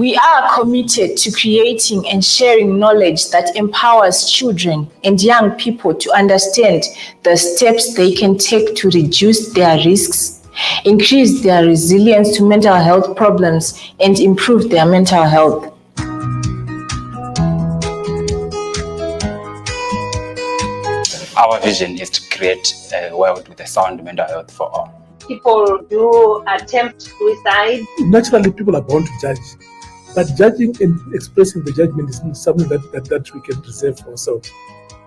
We are committed to creating and sharing knowledge that empowers children and young people to understand the steps they can take to reduce their risks, increase their resilience to mental health problems, and improve their mental health. Our vision is to create a world with a sound mental health for all. People do attempt suicide. Naturally, people are born to judge, but judging and expressing the judgment is something that we can reserve for ourselves.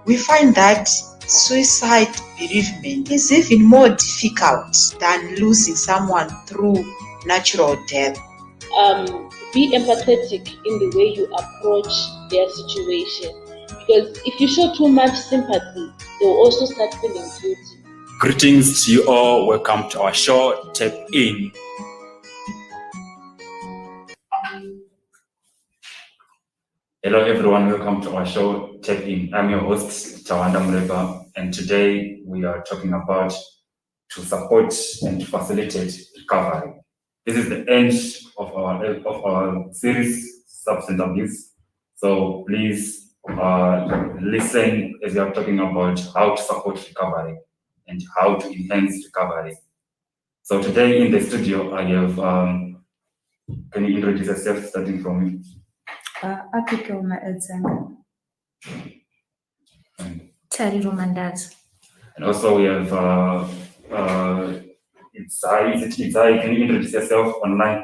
We find that suicide bereavement is even more difficult than losing someone through natural death. Be empathetic in the way you approach their situation, because if you show too much sympathy, they'll also start feeling guilty. Greetings to you all. Welcome to our show, Tap In. Hello everyone, welcome to our show, Tap In. I'm your host, Tawanda Mreba, and today we are talking about to support and to facilitate recovery. This is the end of our series, Substance Abuse. So please listen as we are talking about how to support recovery and how to enhance recovery. So today in the studio, I have, can you introduce yourself starting from me? Abigail Maedzanga. Tari Romandas. And also we have Idzai. Can you introduce yourself online?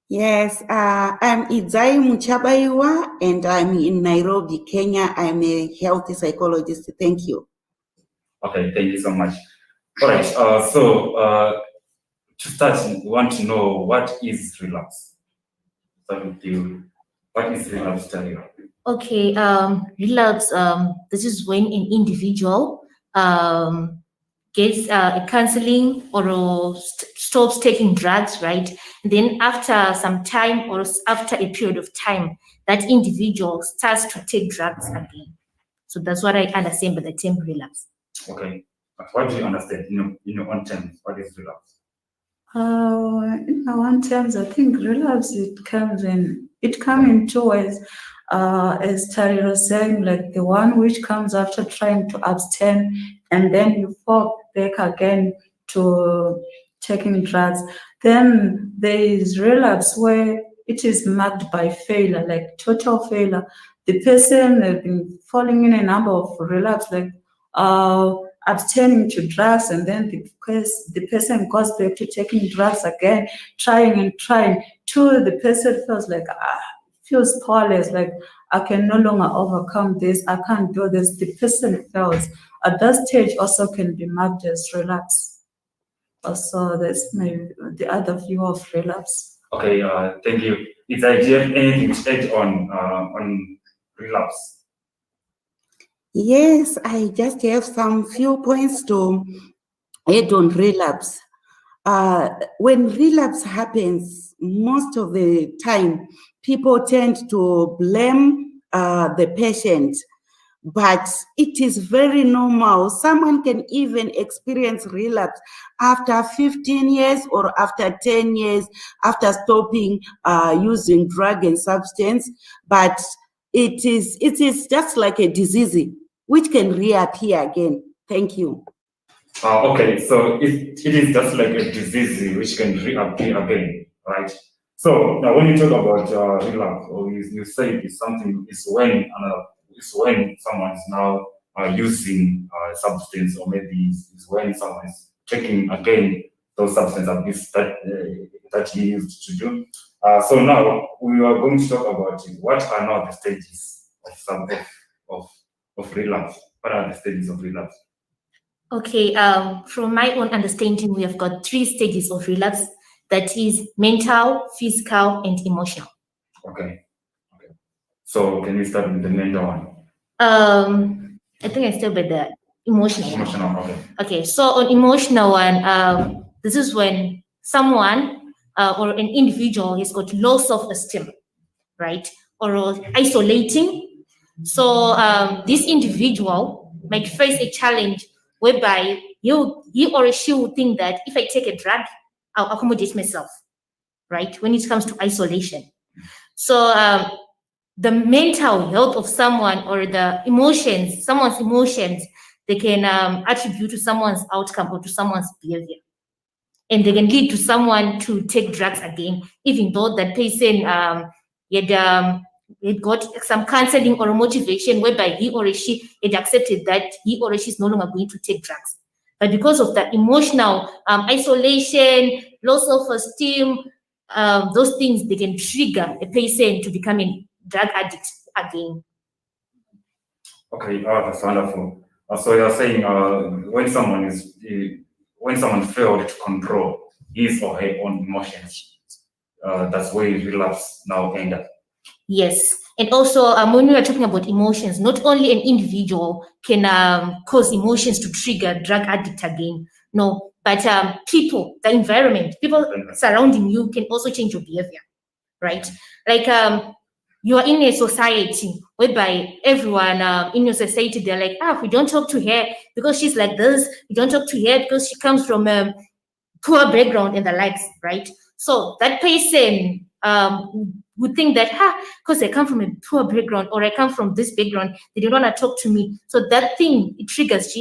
Yes, I'm Idzai Muchabaiwa and I'm in Nairobi, Kenya. I'm a health psychologist. Thank you. Okay, thank you so much. All right, so to start, we want to know what is relapse. Start with you. What is relapse, Tari? Okay, relapse, this is when an individual gets a counseling or stops taking drugs, right? And then after some time or after a period of time, that individual starts to take drugs again. So that's what I understand by the term relapse. Okay. What do you understand in your own terms? What is relapse? In my own terms, I think relapse, it comes in two ways. As Tari was saying, like the one which comes after trying to abstain and then you fall back again to taking drugs. Then there is relapse where it is marked by failure, like total failure. The person has been falling in a number of relapse, like abstaining to drugs, and then the person goes back to taking drugs again, trying till the person feels like feels powerless, like I can no longer overcome this, I can't do this. The person fails. At that stage also can be marked as relapse. Also, that's maybe the other view of relapse. Okay, thank you. Do you have anything to add on relapse? Yes, I just have some few points to add on relapse. When relapse happens, most of the time, people tend to blame the patient, but it is very normal. Someone can even experience relapse after 15 years or after 10 years after stopping using drug and substance, but it is just like a disease which can reappear again. Thank you. Okay, so it is just like a disease which can reappear again, right? So now when you talk about relapse, or you say it's something, is when someone is now using substance, or maybe is when someone is taking again those substance abuse that he used to do. So now we are going to talk about what are now the stages of relapse. What are the stages of relapse? Okay, from my own understanding, we have got 3 stages of relapse. That is mental, physical, and emotional. Okay. So can we start with the mental one? I think I start with the emotional. Okay. Okay, so on emotional one, this is when someone or an individual has got low self-esteem, right? Or isolating. So this individual might face a challenge whereby he or she will think that if I take a drug, I'll accommodate myself, right? When it comes to isolation. So the mental health of someone or the emotions, someone's emotions, they can attribute to someone's outcome or to someone's behavior. And they can lead to someone to take drugs again, even though that person had got some counseling or motivation whereby he or she had accepted that he or she is no longer going to take drugs. But because of the emotional isolation, low self-esteem, those things, they can trigger a person to become a drug addict again. Okay, that's wonderful. So you're saying when someone failed to control his or her own emotions, that's where relapse now end up. Yes, and also when we are talking about emotions, not only an individual can cause emotions to trigger drug addict again. No, but people, the environment, people surrounding you can also change your behavior, right? Like you are in a society whereby everyone in your society, they're like, we don't talk to her because she's like this. We don't talk to her because she comes from a poor background and the likes, right? So that person would think that, because I come from a poor background or I come from this background, they don't want to talk to me. So that thing, it triggers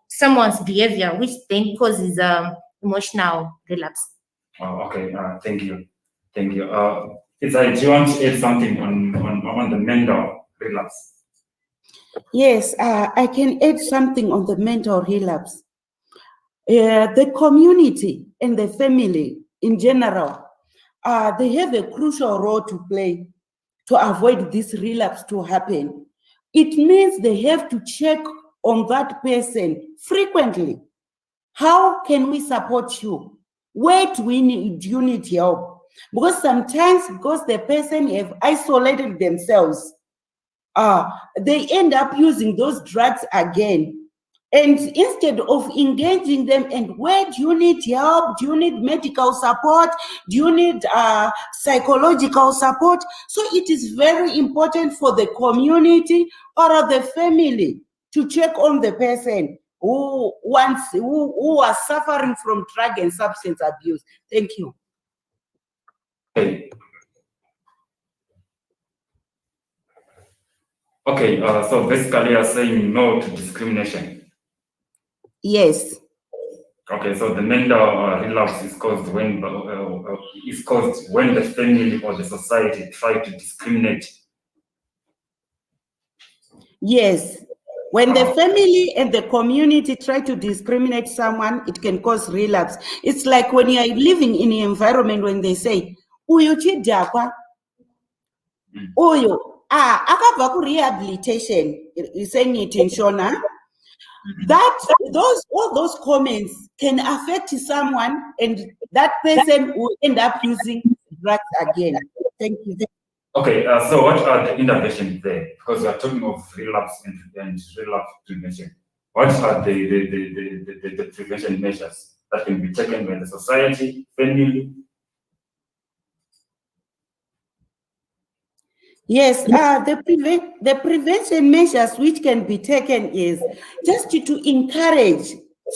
someone's behavior, which then causes emotional relapse. Okay, thank you. Thank you. Do you want to add something on the mental relapse? Yes, I can add something on the mental relapse. The community and the family in general, they have a crucial role to play to avoid this relapse to happen. It means they have to check on that person frequently. How can we support you? Where do you need help? Because sometimes, because the person have isolated themselves, they end up using those drugs again. And instead of engaging them, and where do you need help? Do you need medical support? Do you need psychological support? So it is very important for the community or the family to check on the person who are suffering from drug and substance abuse. Thank you. Okay. Okay, so basically you're saying no to discrimination. Yes. Okay, so the mental relapse is caused when the family or the society try to discriminate. Yes. When the family and the community try to discriminate someone, it can cause relapse. It's like when you are living in an environment when they say, "Uyu chidakwa, uyu akabva ku rehabilitation," is saying it in Shona. That all those comments can affect someone, and that person will end up using drugs again. Thank you. Okay, so what are the interventions there? Because we are talking of relapse and relapse prevention. What are the prevention measures that can be taken by the society, family? Yes, the prevention measures which can be taken is just to encourage,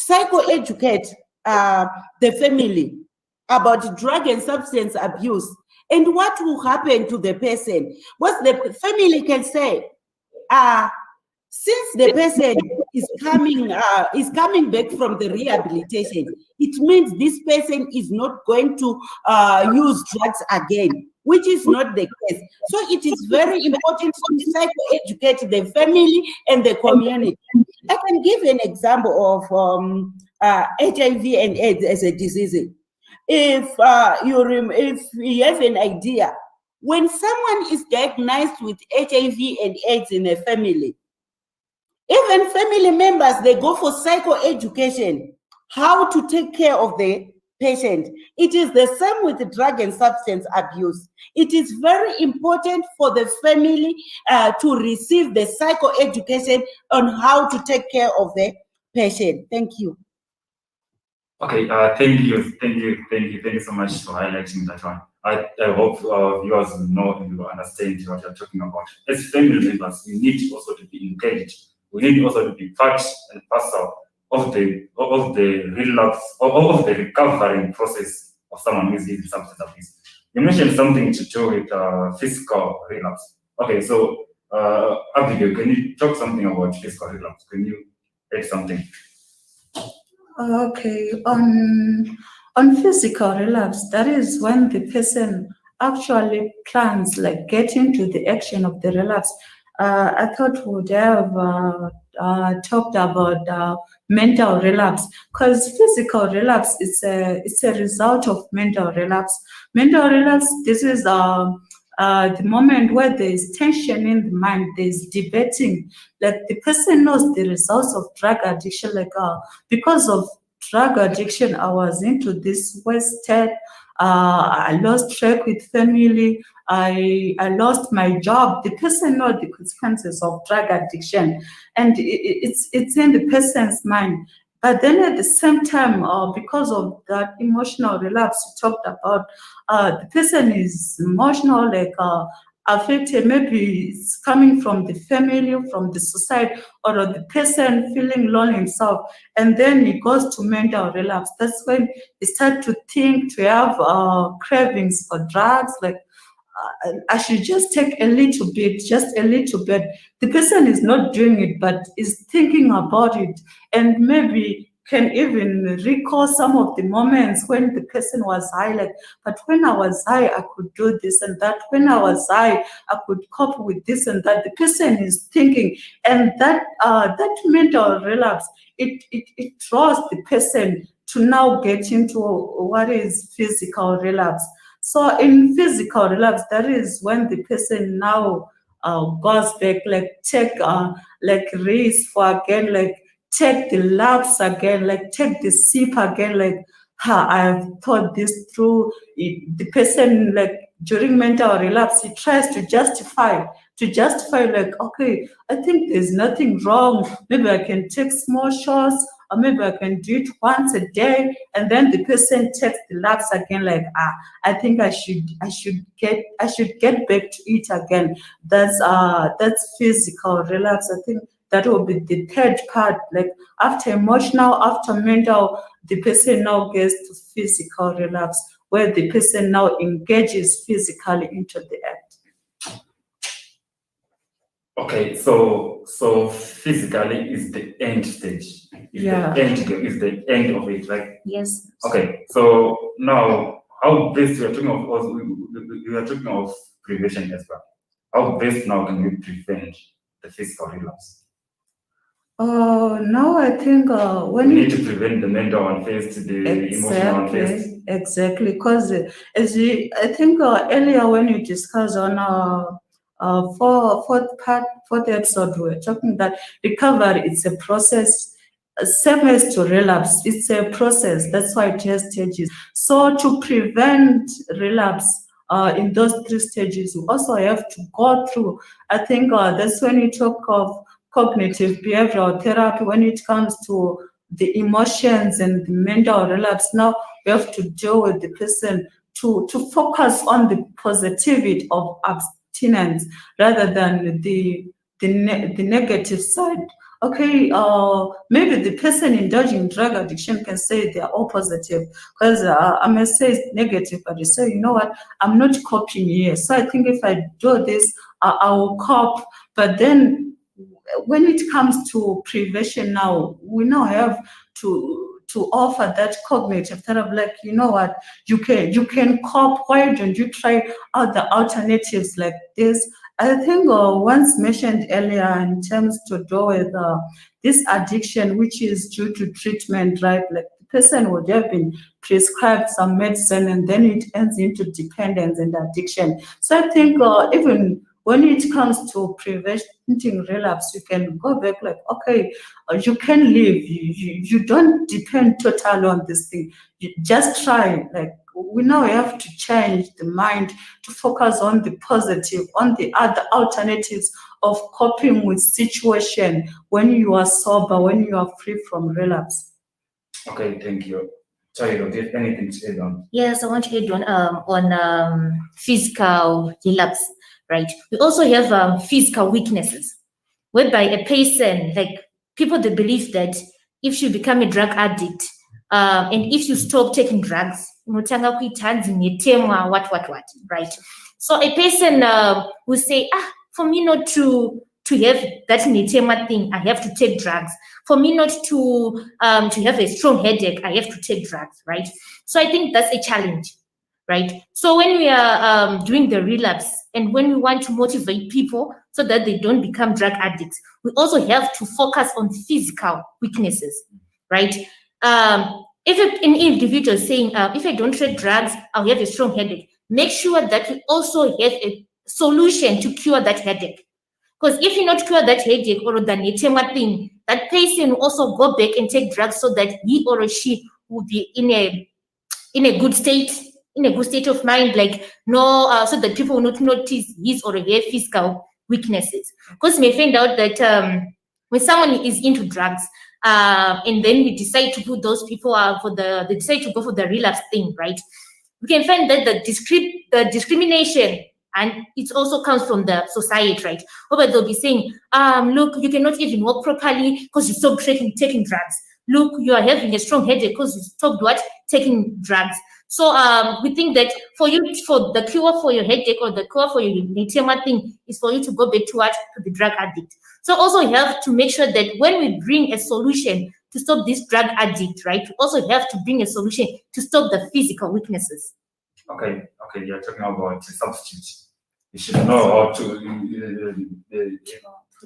psychoeducate the family about drug and substance abuse and what will happen to the person. What the family can say, since the person is coming back from the rehabilitation, it means this person is not going to use drugs again, which is not the case. So it is very important to psychoeducate the family and the community. I can give an example of HIV and AIDS as a disease. If you have an idea, when someone is diagnosed with HIV and AIDS in a family, even family members, they go for psychoeducation, how to take care of the patient. It is the same with the drug and substance abuse. It is very important for the family to receive the psychoeducation on how to take care of the patient. Thank you. Okay, thank you so much for highlighting that one. I hope viewers know and will understand what you're talking about. As family members, we need also to be engaged. We need also to be part and parcel of the relapse, of the recovering process of of someone who is using substance abuse. You mentioned something to do with physical relapse. Okay, so Abigail, can you talk something about physical relapse? Can you add something? Okay, on physical relapse, that is when the person actually plans, like get into the action of the relapse. I thought we would have talked about mental relapse, because physical relapse is a result of mental relapse. Mental relapse, this is the moment where there is tension in the mind, there is debating, like the person knows the results of drug addiction, like because of drug addiction, I was into this wasted. I lost track with family. I lost my job. The person knows the consequences of drug addiction, and it's in the person's mind. But then at the same time, because of that emotional relapse you talked about, the person is emotional, like affected. Maybe it's coming from the family, from the society, or the person feeling lonely himself, and then he goes to mental relapse. That's when he starts to think, to have cravings for drugs, like I should just take a little bit, just a little bit. The person is not doing it, but is thinking about it, and maybe can even recall some of the moments when the person was high, like, but when I was high, I could do this and that. When I was high, I could cope with this and that. The person is thinking, and that mental relapse, it draws the person to now get into what is physical relapse. So in physical relapse, that is when the person now goes back, like take like race for again, like take the lapse again, like take the sip again, like I've thought this through. The person, like during mental relapse, he tries to justify, like, okay, I think there's nothing wrong. Maybe I can take small shots, or maybe I can do it once a day, and then the person takes the lapse again, like, I think I should get back to it again. That's physical relapse. I think that will be the third part. Like after emotional, after mental, the person now gets to physical relapse, where the person now engages physically into the act. Okay, so physically is the end stage. Is the end of it, right? Yes. Okay, so now how best we are talking of prevention as well. How best now can we prevent the physical relapse? Now I think when we need to prevent the mental one first, the emotional one first. Exactly, because I think earlier when you discussed on fourth episode, we were talking that recovery, it's a process. Same as to relapse, it's a process. That's why it has stages. So to prevent relapse in those 3 stages, you also have to go through. I think that's when you talk of cognitive behavioral therapy, when it comes to the emotions and the mental relapse. Now we have to deal with the person to focus on the positivity of abstinence rather than the negative side. Okay, maybe the person indulging in drug addiction can say they are all positive, because I may say it's negative, but you say, you know what, I'm not coping here. So I think if I do this, I will cope. But then when it comes to prevention now, we now have to offer that cognitive therapy, like, you know what, you can cope. Why don't you try other alternatives like this? I think once mentioned earlier in terms to do with this addiction, which is due to treatment, right? Like the person would have been prescribed some medicine and then it ends into dependence and addiction. So I think even when it comes to preventing relapse, you can go back, like, okay, you can live. You don't depend totally on this thing. You just try. Like, we now have to change the mind to focus on the positive, on the other alternatives of coping with situation when you are sober, when you are free from relapse. Okay, thank you. Chairo, do you have anything to add on? Yes, I want to add on physical relapse, right? We also have physical weaknesses, whereby a person, like people, they believe that if you become a drug addict, And if you stop taking drugs, unotanga kuita hanzi netemwa, what, right? So a person will say, for me not to have that netemwa thing, I have to take drugs. For me not to have a strong headache, I have to take drugs, right? So I think that's a challenge, right? So when we are doing the relapse and when we want to motivate people so that they don't become drug addicts, we also have to focus on physical weaknesses, right? If an individual is saying, if I don't take drugs, I'll have a strong headache, make sure that we also have a solution to cure that headache. Because if you not cure that headache or the netemwa thing, that person will also go back and take drugs so that he or she will be in a good state, of mind, like no, so that people will not notice his or her physical weaknesses. Because we find out that when someone is into drugs, and then we decide to put those people they decide to go for the relapse thing, right? We can find that the discrimination, and it also comes from the society, right? Where they'll be saying, look, you cannot even walk properly because you stopped taking drugs. Look, you are having a strong headache because you stopped taking drugs. So we think that for the cure for your headache or the cure for your netemwa thing is for you to go back to the drug addict. So also you have to make sure that when we bring a solution to stop this drug addict, right, we also have to bring a solution to stop the physical weaknesses. Okay, you're talking about substitute. You should know how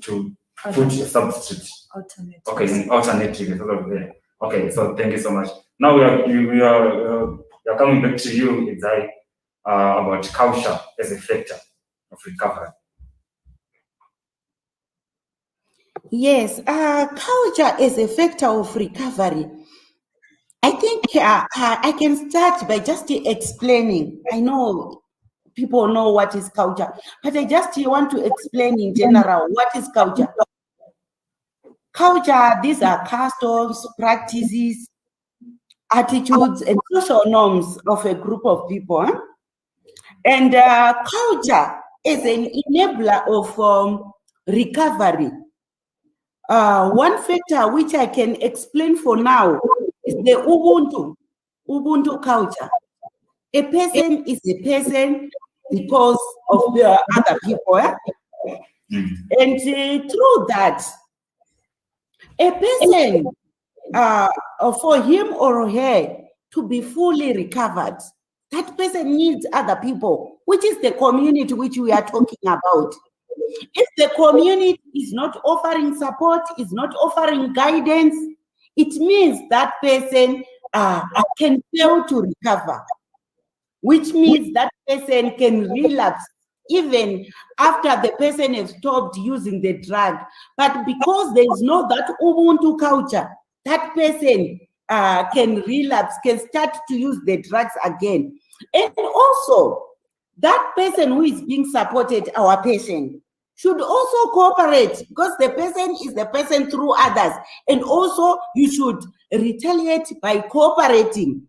to put a substitute. Alternative. Okay, alternative. Okay, so thank you so much. Now we are coming back to you, Izai, about culture as a factor of recovery. Yes, culture is a factor of recovery. I think I can start by just explaining. I know people know what is culture, but I just want to explain in general what is culture. Culture, these are customs, practices, attitudes, and social norms of a group of people. And culture is an enabler of recovery. One factor which I can explain for now is the Ubuntu culture. A person is a person because of the other people. And through that, a person, for him or her to be fully recovered, that person needs other people, which is the community which we are talking about. If the community is not offering support, is not offering guidance, it means that person can fail to recover, which means that person can relapse even after the person has stopped using the drug. But because there is no that Ubuntu culture, that person can relapse, can start to use the drugs again. And also, that person who is being supported, our patient, should also cooperate, because the person is the person through others. And also, you should retaliate by cooperating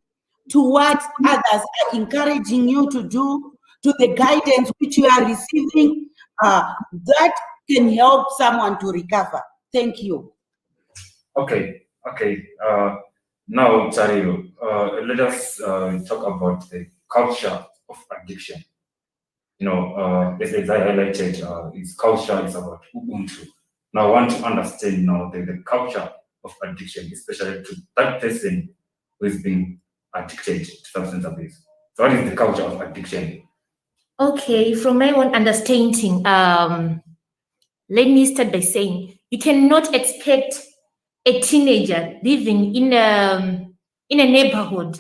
to what others are encouraging you to do, to the guidance which you are receiving, that can help someone to recover. Thank you. Okay. Now, Chario, let us talk about the culture of addiction. As I highlighted, its culture is about Ubuntu. Now, I want to understand now the culture of addiction, especially to that person who is being addicted to substance abuse. So, what is the culture of addiction? Okay, from my own understanding, let me start by saying you cannot expect a teenager living in a neighborhood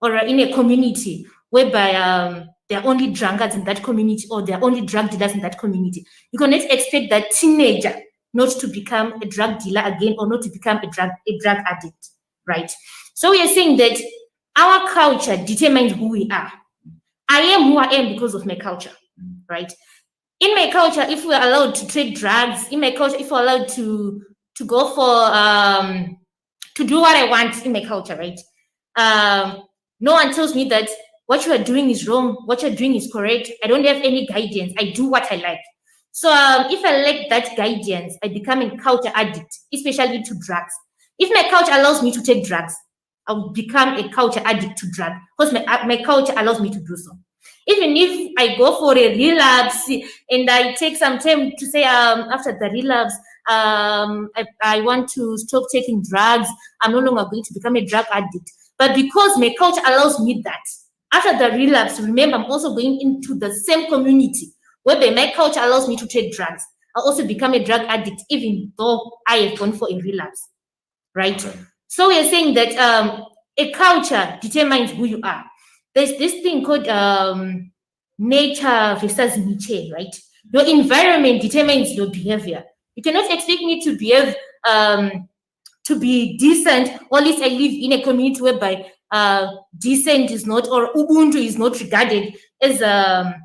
or in a community whereby there are only drunkards in that community or there are only drug dealers in that community. You cannot expect that teenager not to become a drug dealer again or not to become a drug addict, right? So we are saying that our culture determines who we are. I am who I am because of my culture, right? In my culture, if we're allowed to trade drugs, in my culture, if we're allowed to go for to do what I want in my culture, right? No one tells me that what you are doing is wrong, what you're doing is correct. I don't have any guidance. I do what I like. So if I lack that guidance, I become a culture addict, especially to drugs. If my culture allows me to take drugs, I'll become a culture addict to drug because my culture allows me to do so. Even if I go for a relapse and I take some time to say, after the relapse, I want to stop taking drugs, I'm no longer going to become a drug addict. But because my culture allows me that, after the relapse, remember, I'm also going into the same community whereby my culture allows me to take drugs. I'll also become a drug addict, even though I have gone for a relapse, right? Okay. So we're saying that a culture determines who you are. There's this thing called nature versus nurture, right? Your environment determines your behavior. You cannot expect me to behave to be decent, or at least I live in a community whereby decent is not, or Ubuntu is not regarded as a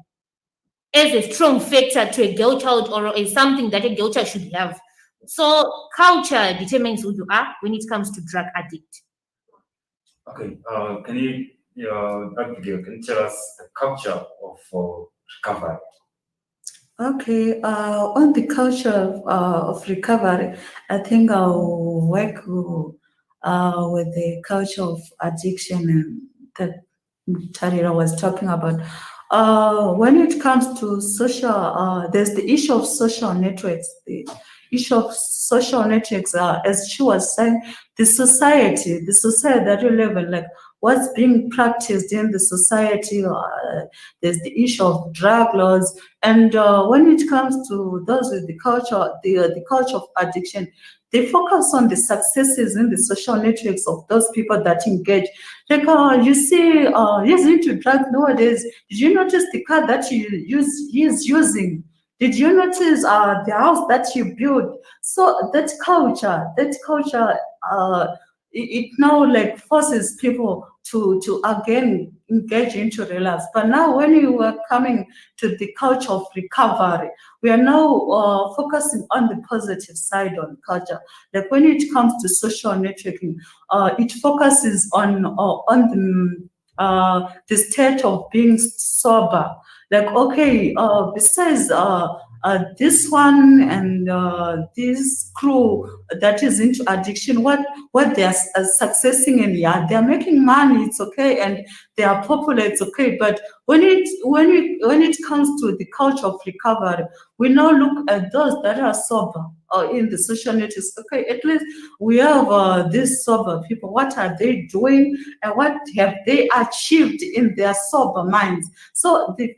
strong factor to a girl child, or as something that a girl child should have. So culture determines who you are when it comes to drug addict. Okay, can you tell us the culture of recovery? Okay, on the culture of recovery, I think I'll work with the culture of addiction that Tarira was talking about. When it comes to social, there's the issue of social networks. The issue of social networks, as she was saying, the society that you live in, like what's being practiced in the society. There's the issue of drug laws, and when it comes to those with the culture, the culture of addiction, they focus on the successes in the social networks of those people that engage. Like, you see, he's into drugs nowadays. Did you notice the car that he's using? Did you notice the house that you built? So that culture, it now like forces people to again engage into relapse. But now when you are coming to the culture of recovery, we are now focusing on the positive side on culture. Like when it comes to social networking, it focuses on the state of being sober. Like, okay, besides this one and this crew that is into addiction, what they are successing in, yeah, they are making money, it's okay, and they are popular, it's okay. But when it comes to the culture of recovery, we now look at those that are sober in the social networks. Okay, at least we have these sober people. What are they doing, and what have they achieved in their sober minds? So the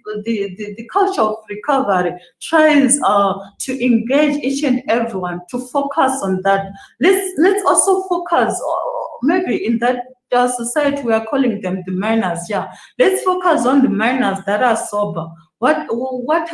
culture of recovery tries to engage each and everyone to focus on that. Let's also focus maybe in that society we are calling them the minors. Yeah, let's focus on the minors that are sober. What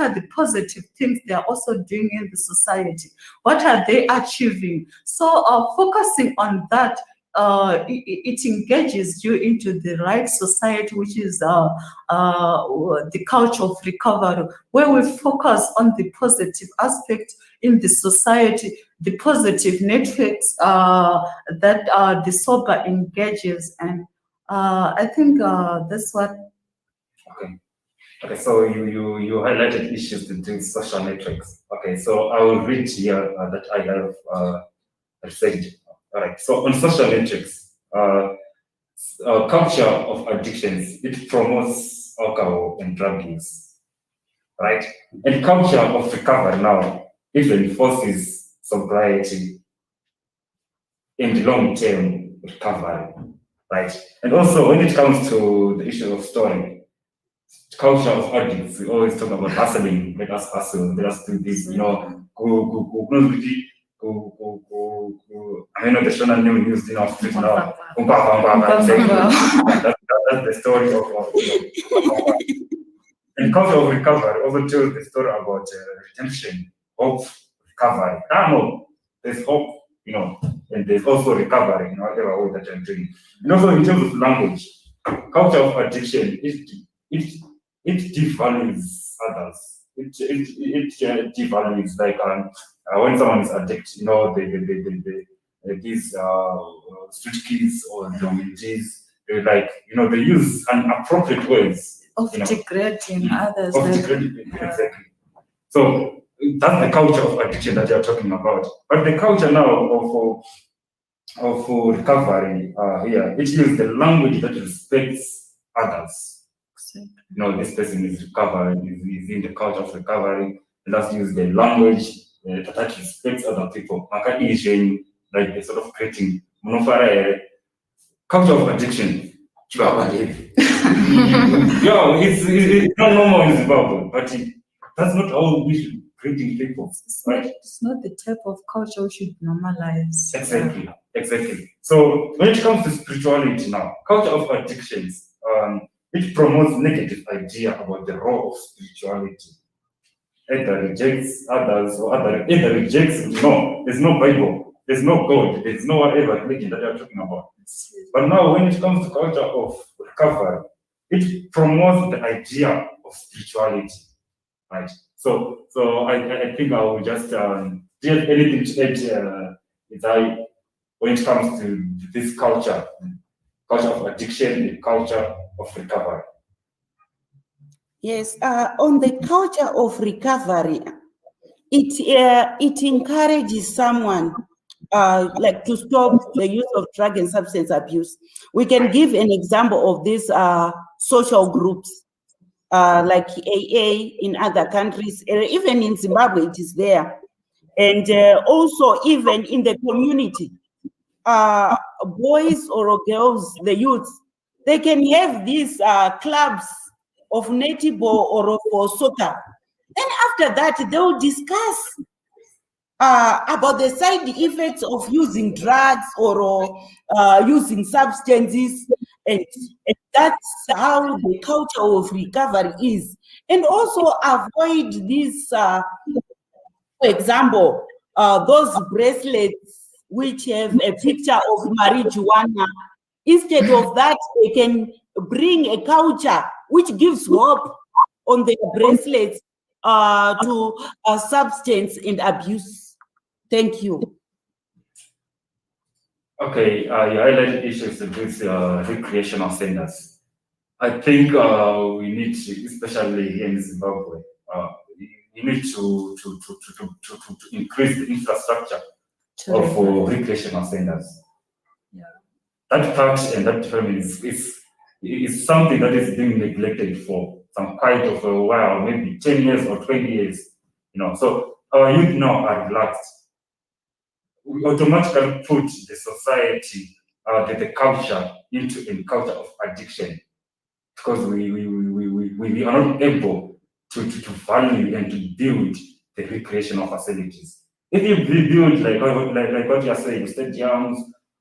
are the positive things they are also doing in the society? What are they achieving? So focusing on that, it engages you into the right society, which is the culture of recovery, where we focus on the positive aspect in the society, the positive networks that the sober engages, and I think that's what. Okay, so you highlighted issues between social networks. Okay, so I will read here that I have said. All right, so on social networks, culture of addictions, it promotes alcohol and drug use, right? And culture of recovery now, it enforces sobriety and long-term recovery, right? And also when it comes to the issue of storing, culture of addicts, we always talk about hustling, let us hustle, let us do this, you know, I know the Shona name we used in our street now. That's the story of and culture of recovery also tells the story about redemption, hope, recovery. No, there's hope, you know, and there's also recovery in whatever way that I'm doing. And also in terms of language, culture of addiction, it devalues others. It devalues, like when someone is addicted, you know, these street kids or the they like, you know, they use inappropriate words Of degrading others. Exactly. So that's the culture of addiction that you're talking about. But the culture now of recovery here. It uses the language that respects others. This person is recovering, is in the culture of recovery. Let's use the language that respects other people. Like the sort of creating culture of addiction. It's not normal in Zimbabwe, but that's not how we should treating people. It's not the type of culture we should normalize. Exactly. So when it comes to spirituality now, culture of addictions, it promotes negative idea about the role of spirituality. Either rejects others or either rejects, there's no Bible, there's no God, there's no whatever religion that you're talking about. But now when it comes to culture of recovery, it promotes the idea of spirituality, right? So I think I will just, do you have anything to add, when it comes to this culture of addiction, the culture of recovery? Yes, on the culture of recovery, it encourages someone like to stop the use of drug and substance abuse. We can give an example of these social groups like AA in other countries, even in Zimbabwe it is there, and also even in the community, boys or girls, the youth, they can have these clubs of netball or for soccer. Then after that, they'll discuss about the side effects of using drugs or using substances, and that's how the culture of recovery is. And also avoid this, for example, those bracelets which have a picture of marijuana. Instead of that, they can bring a culture which gives hope on the bracelets to substance and abuse. Thank you. Okay, you highlighted issues with recreational centers. I think we need to, especially here in Zimbabwe, we need to increase the infrastructure of recreational centers. Yeah. That part and that development is something that is being neglected for some quite of a while, maybe 10 years or 20 years. So our youth now are relaxed. We automatically put the society, the culture into a culture of addiction, because we are not able to value and to build the recreational facilities. If you build like what you are saying, stadiums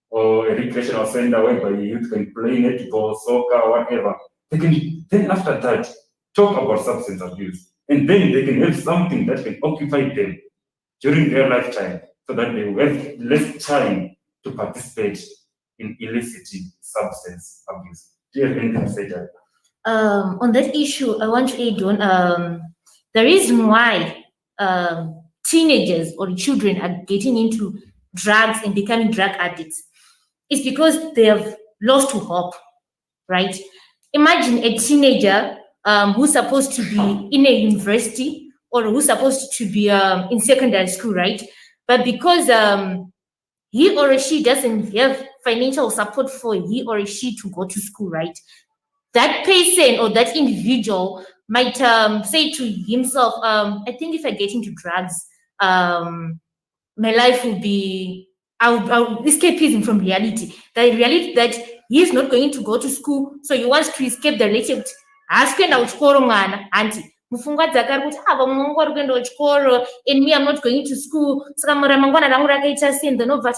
or a recreational center whereby youth can play netball, soccer, whatever, then after that talk about substance abuse, and then they can have something that can occupy them during their lifetime, so that they will have less time to participate in illicit substance abuse. Do you have anything to say, Jack? On that issue, I want to add on the reason why teenagers or children are getting into drugs and becoming drug addicts is because they have lost hope, right? Imagine a teenager who's supposed to be in a university or who's supposed to be in secondary school, right? But because he or she doesn't have financial support for he or she to go to school, right? That person or that individual might say to himself, I think if I get into drugs, my life will be, I'll escapism from reality. The reality that he's not going to go to school, so he wants to escape the reality. Ask kuenda kuchikoro mwana anti mufungwa dzakari kuti vamwe vangu vari kuenda kuchikoro and me I'm not going to school, saka ramangwana rangu rakaita sei, and then obva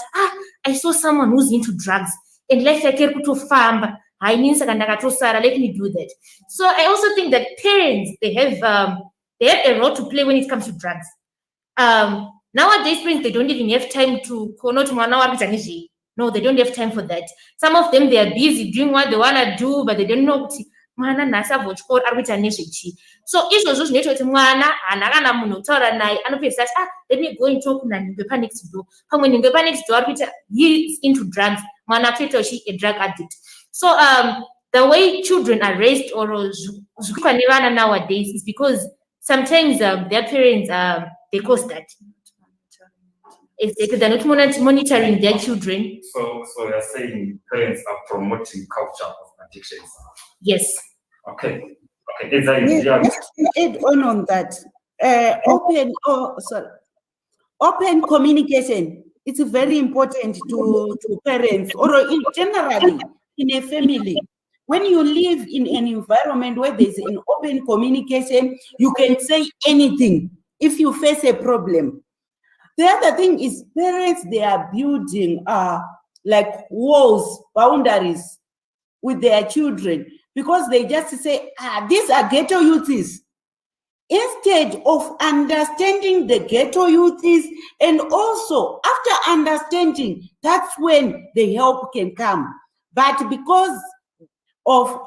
I saw someone who's into drugs and life yake iri kutofamba, hainini saka ndakatosara, let me do that. So I also think that parents, they have a role to play when it comes to drugs. Nowadays, parents, they don't even have time to no, they don't have time for that. Some of them, they are busy doing what they want to do, but they don't know. Mwana nasabva kuchikoro ari kuita nezvechi. So izvozvo zvinoita kuti mwana haana kana munhu kutaura naye, anopedzisa ati let me go and talk nanhingwe panext door. Pamwe nhingwe panext door ari kuita, he is into drugs, mwana akutoita a drug addict. So the way children are raised or zvikwa nevana nowadays is because sometimes their parents they cause that. Exactly. They're not monitoring their children. So you're saying parents are promoting culture of addictions. Yes. Okay. Is that Let's add on that. Open communication. It's very important to parents or generally in a family. When you live in an environment where there's an open communication, you can say anything if you face a problem. The other thing is parents, they are building like walls, boundaries with their children because they just say, these are ghetto youths. Instead of understanding the ghetto youths, and also after understanding, that's when the help can come. But because of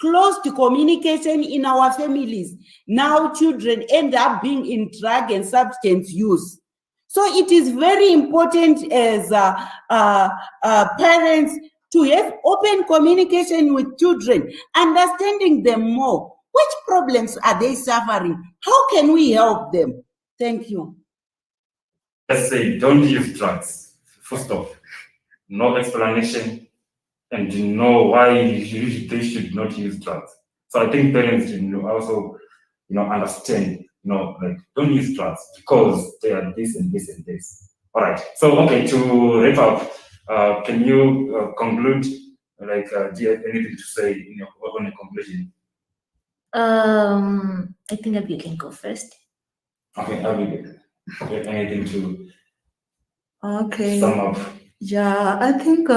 closed communication in our families, now children end up being in drug and substance use. So it is very important as parents to have open communication with children, understanding them more. Which problems are they suffering? How can we help them? Thank you. Let's say don't use drugs. Full stop. No explanation, and you know why they should not use drugs. So I think parents should also understand, like don't use drugs because they are this and this and this. All right. So okay, to wrap up, can you conclude? Like, do you have anything to say on a conclusion? I think Abby can go first. Okay, Abby, do you have anything to Okay. sum up? Yeah, I think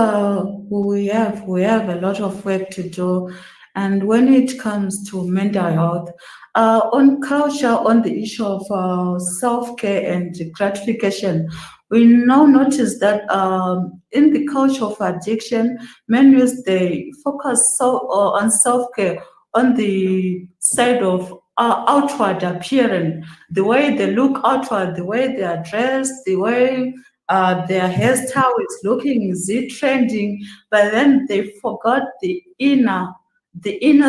we have a lot of work to do, and when it comes to mental health, on culture, on the issue of self-care and gratification, we now notice that in the culture of addiction, many youth, they focus on self-care on the side of outward appearance, the way they look outward, the way they are dressed, the way their hairstyle is looking, is it trending? But then they forgot the inner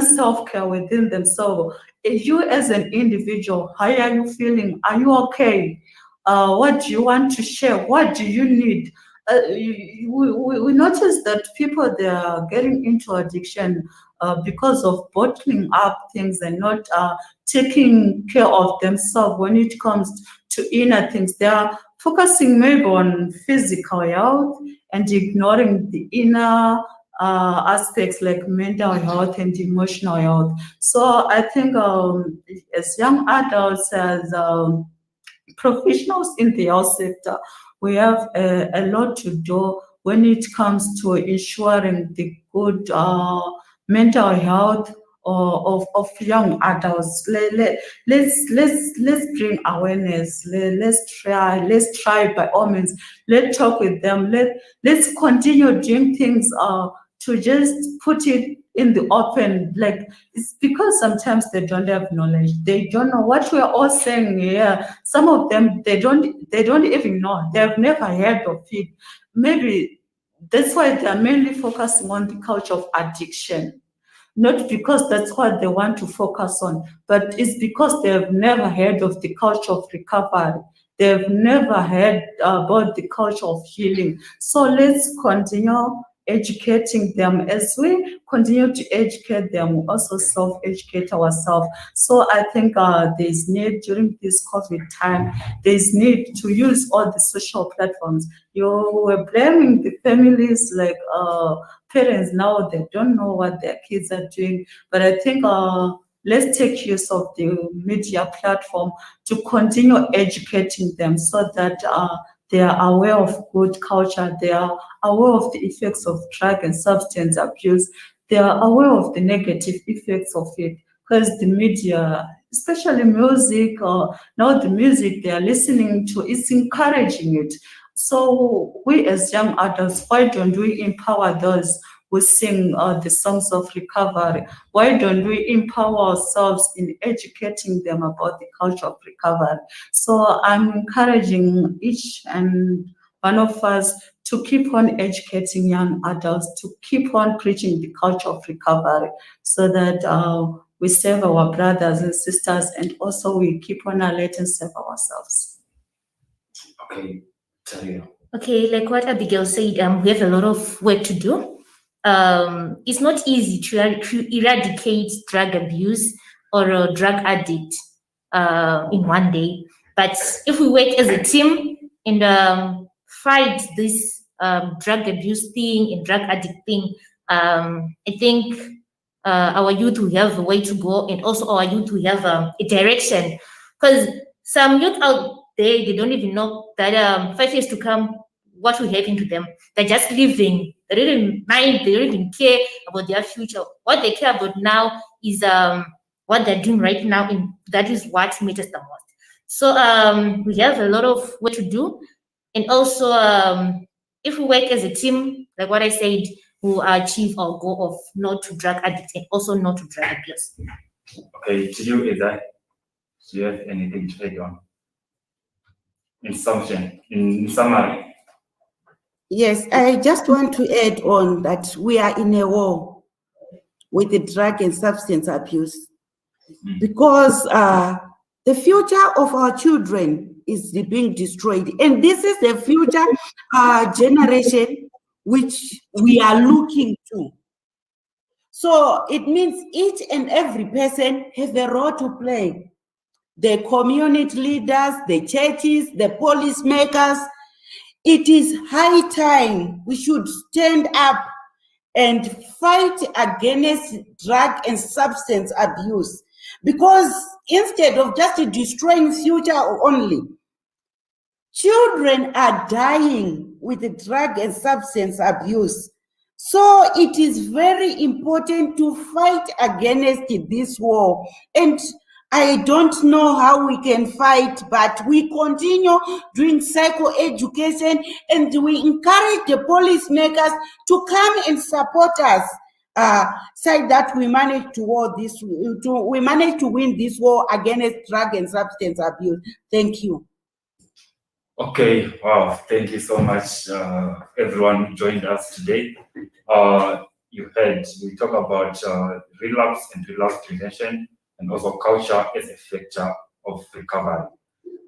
self-care within themselves. You as an individual, how are you feeling? Are you okay? What do you want to share? What do you need? We notice that people, they are getting into addiction because of bottling up things and not taking care of themselves when it comes to inner things. They are focusing maybe on physical health and ignoring the inner aspects like mental health and emotional health. So I think as young adults, as professionals in the health sector, we have a lot to do when it comes to ensuring the good mental health of young adults. Let's bring awareness. Let's try by all means. Let's talk with them. Let's continue doing things to just put it in the open. Like, it's because sometimes they don't have knowledge. They don't know what we're all saying here. Some of them, they don't even know. They've never heard of it. Maybe that's why they're mainly focusing on the culture of addiction. Not because that's what they want to focus on, but it's because they've never heard of the culture of recovery. They've never heard about the culture of healing. So let's continue educating them. As we continue to educate them, we also self-educate ourselves. So I think there's need during this COVID time, there's need to use all the social platforms. You were blaming the families, like parents now, they don't know what their kids are doing. But I think let's take use of the media platform to continue educating them so that they are aware of good culture, they are aware of the effects of drug and substance abuse, they are aware of the negative effects of it. Because the media, especially music, now the music they are listening to, is encouraging it. So we as young adults, why don't we empower those who sing the songs of recovery? Why don't we empower ourselves in educating them about the culture of recovery? So I'm encouraging each and one of us to keep on educating young adults, to keep on preaching the culture of recovery so that we save our brothers and sisters, and also we keep on alert and save ourselves. Okay. Talia. Okay, like what Abigail said, we have a lot of work to do. It's not easy to eradicate drug abuse or a drug addict in one day. But if we work as a team and fight this drug abuse thing and drug addict thing, I think our youth will have a way to go, and also our youth will have a direction. Because some youth out there, they don't even know that 5 years to come, what will happen to them. They're just living. They don't even mind. They don't even care about their future. What they care about now is what they're doing right now, and that is what matters the most. So we have a lot of work to do, and also if we work as a team, like what I said, we'll achieve our goal of not to drug addicts and also not to drug abuse. Okay, to you, Ida, do you have anything to add on? In summary. Yes, I just want to add on that we are in a war with the drug and substance abuse because the future of our children is being destroyed. And this is the future generation which we are looking to. So it means each and every person has a role to play. The community leaders, the churches, the policymakers. It is high time we should stand up and fight against drug and substance abuse, because instead of just destroying future only, children are dying with the drug and substance abuse. So it is very important to fight against this war. And I don't know how we can fight, but we continue doing psychoeducation and we encourage the policymakers to come and support us. So that we manage we manage to win this war against drug and substance abuse. Thank you. Okay, wow, thank you so much, everyone who joined us today. You heard we talk about relapse and relapse prevention, and also culture as a factor of recovery.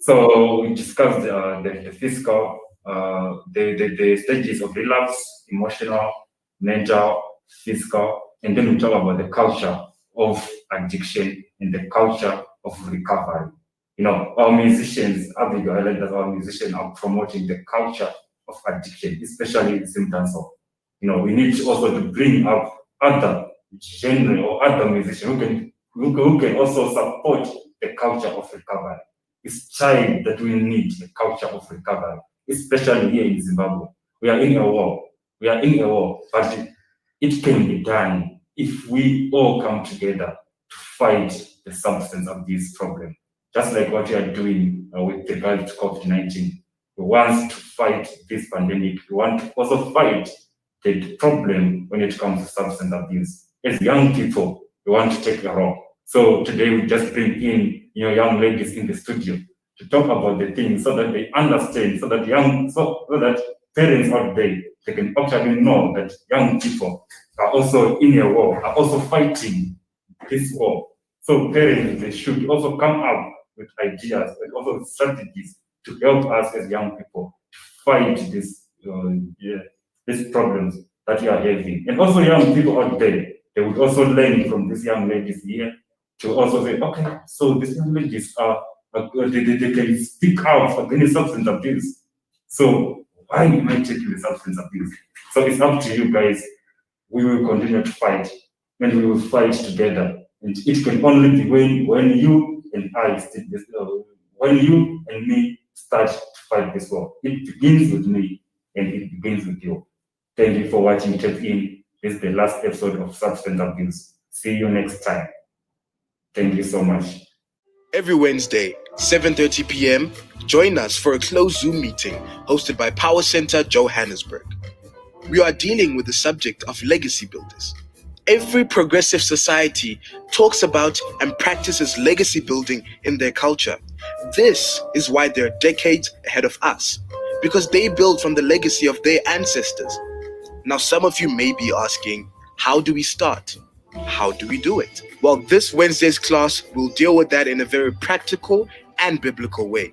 So we discussed the physical, the stages of relapse, emotional, mental, physical, and then we talk about the culture of addiction and the culture of recovery. You know, our musicians, Abigail highlighted that our musicians are promoting the culture of addiction, especially in symptoms of. You know, we need also to bring up other genre or other musicians who can also support the culture of recovery. It's time that we need a culture of recovery, especially here in Zimbabwe. We are in a war. But it can be done if we all come together to fight the substance abuse problem. Just like what we are doing with regard to COVID-19. We want to fight this pandemic. We want to also fight the problem when it comes to substance abuse. As young people, we want to take a role. So today we just bring in young ladies in the studio to talk about the things so that they understand, so that parents out there, they can actually know that young people are also in a war, are also fighting this war. So parents, they should also come up with ideas and also strategies to help us as young people to fight these problems that we are having. And also young people out there, they would also learn from these young ladies here to also say, okay, so these young ladies they can speak out against substance abuse. So why am I taking the substance abuse? So it's up to you guys. We will continue to fight, and we will fight together. And it can only be when you and I, when you and me start to fight this war. It begins with me and it begins with you. Thank you for watching Check In. This is the last episode of Substance Abuse. See you next time. Thank you so much. Every Wednesday, 7:30 p.m., join us for a closed Zoom meeting hosted by Power Center Johannesburg. We are dealing with the subject of legacy builders. Every progressive society talks about and practices legacy building in their culture. This is why they're decades ahead of us, because they build from the legacy of their ancestors. Now, some of you may be asking, how do we start? How do we do it? Well, this Wednesday's class will deal with that in a very practical and biblical way.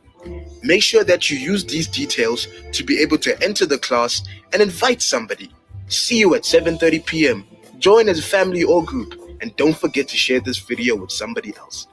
Make sure that you use these details to be able to enter the class and invite somebody. See you at 7:30 p.m. Join as a family or group, and don't forget to share this video with somebody else.